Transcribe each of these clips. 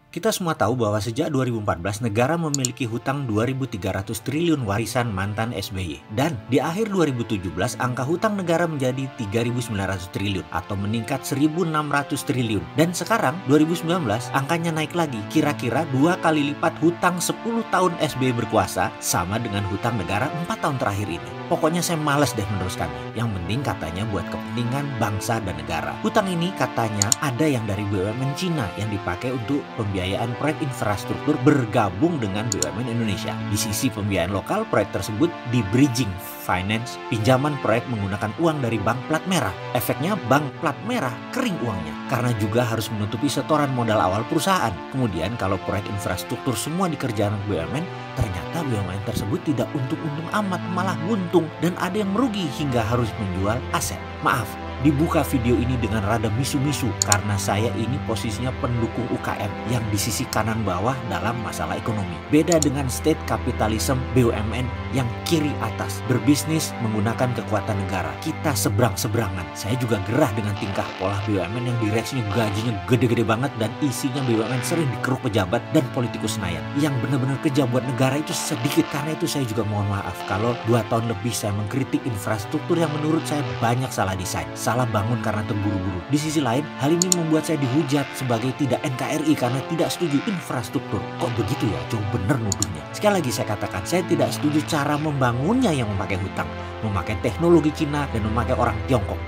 Kita semua tahu bahwa sejak 2014 negara memiliki hutang 2.300 triliun warisan mantan SBY. Dan di akhir 2017 angka hutang negara menjadi 3.900 triliun atau meningkat 1.600 triliun. Dan sekarang 2019 angkanya naik lagi, kira-kira 2 kali lipat hutang 10 tahun SBY berkuasa sama dengan hutang negara 4 tahun terakhir ini. Pokoknya saya males deh meneruskannya. Yang penting katanya buat kepentingan bangsa dan negara. Hutang ini katanya ada yang dari BUMN Cina yang dipakai untuk pembiayaan proyek infrastruktur bergabung dengan BUMN Indonesia. Di sisi pembiayaan lokal, proyek tersebut di bridging finance, pinjaman proyek menggunakan uang dari bank plat merah. Efeknya bank plat merah kering uangnya karena juga harus menutupi setoran modal awal perusahaan. Kemudian kalau proyek infrastruktur semua dikerjakan BUMN, ternyata BUMN tersebut tidak untung-untung amat, malah buntung dan ada yang merugi hingga harus menjual aset. Maaf, dibuka video ini dengan rada misu-misu karena saya ini posisinya pendukung UKM yang di sisi kanan bawah dalam masalah ekonomi. Beda dengan state capitalism BUMN yang kiri atas, berbisnis menggunakan kekuatan negara. Kita seberang-seberangan. Saya juga gerah dengan tingkah pola BUMN yang direksinya gajinya gede-gede banget dan isinya BUMN sering dikeruk pejabat dan politikus senayan. Yang benar-benar kerja buat negara itu sedikit. Karena itu saya juga mohon maaf kalau 2 tahun lebih saya mengkritik infrastruktur yang menurut saya banyak salah desain, salah bangun karena terburu-buru. Di sisi lain, hal ini membuat saya dihujat sebagai tidak NKRI karena tidak setuju infrastruktur. Kok begitu ya? Jauh bener nuduhnya. Sekali lagi saya katakan, saya tidak setuju cara membangunnya yang memakai hutang, memakai teknologi Cina dan memakai orang Tiongkok.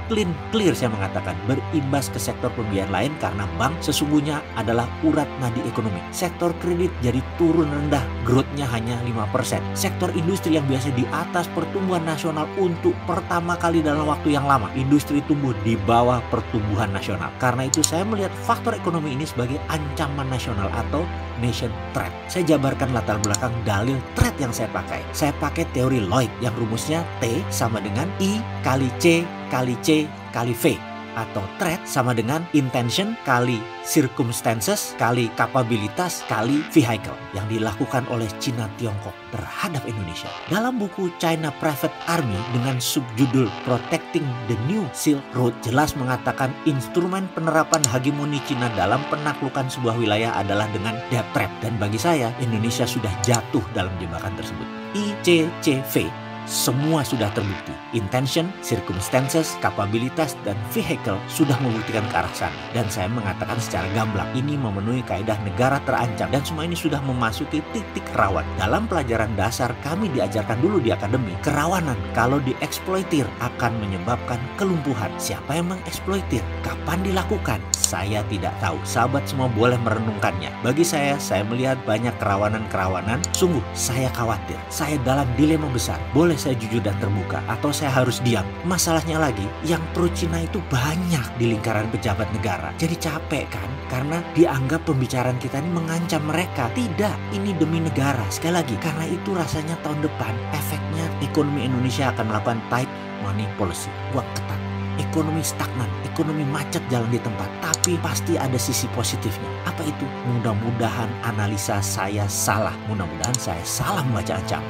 Clear saya mengatakan, berimbas ke sektor pembiayaan lain karena bank sesungguhnya adalah urat nadi ekonomi. Sektor kredit jadi turun rendah, growth-nya hanya 5%. Sektor industri yang biasa di atas pertumbuhan nasional untuk pertama kali dalam waktu yang lama, industri tumbuh di bawah pertumbuhan nasional. Karena itu saya melihat faktor ekonomi ini sebagai ancaman nasional atau nation threat. Saya jabarkan latar belakang dalil threat yang saya pakai. Saya pakai teori Lloyd yang rumusnya T sama dengan I kali C kali C kali V. Atau threat sama dengan intention kali circumstances kali kapabilitas kali vehicle yang dilakukan oleh Cina Tiongkok terhadap Indonesia. Dalam buku China Private Army dengan subjudul Protecting the New Silk Road jelas mengatakan instrumen penerapan hegemoni Cina dalam penaklukan sebuah wilayah adalah dengan debt trap. Dan bagi saya Indonesia sudah jatuh dalam jebakan tersebut. ICCV semua sudah terbukti. Intention, circumstances, kapabilitas, dan vehicle sudah membuktikan ke arah sana. Dan saya mengatakan secara gamblang, ini memenuhi kaidah negara terancam. Dan semua ini sudah memasuki titik rawan. Dalam pelajaran dasar kami diajarkan dulu di akademi, kerawanan kalau dieksploitir akan menyebabkan kelumpuhan. Siapa yang mengeksploitir? Kapan dilakukan? Saya tidak tahu. Sahabat semua boleh merenungkannya. Bagi saya melihat banyak kerawanan-kerawanan. Sungguh, saya khawatir. Saya dalam dilema besar. Boleh saya jujur dan terbuka atau saya harus diam? Masalahnya lagi, yang pro Cina itu banyak di lingkaran pejabat negara. Jadi capek kan? Karena dianggap pembicaraan kita ini mengancam mereka. Tidak, ini demi negara. Sekali lagi, karena itu rasanya tahun depan efeknya ekonomi Indonesia akan melakukan tight money policy. Uang ketat. Ekonomi stagnan, ekonomi macet jalan di tempat. Tapi pasti ada sisi positifnya. Apa itu? Mudah-mudahan analisa saya salah. Mudah-mudahan saya salah membaca ancaman.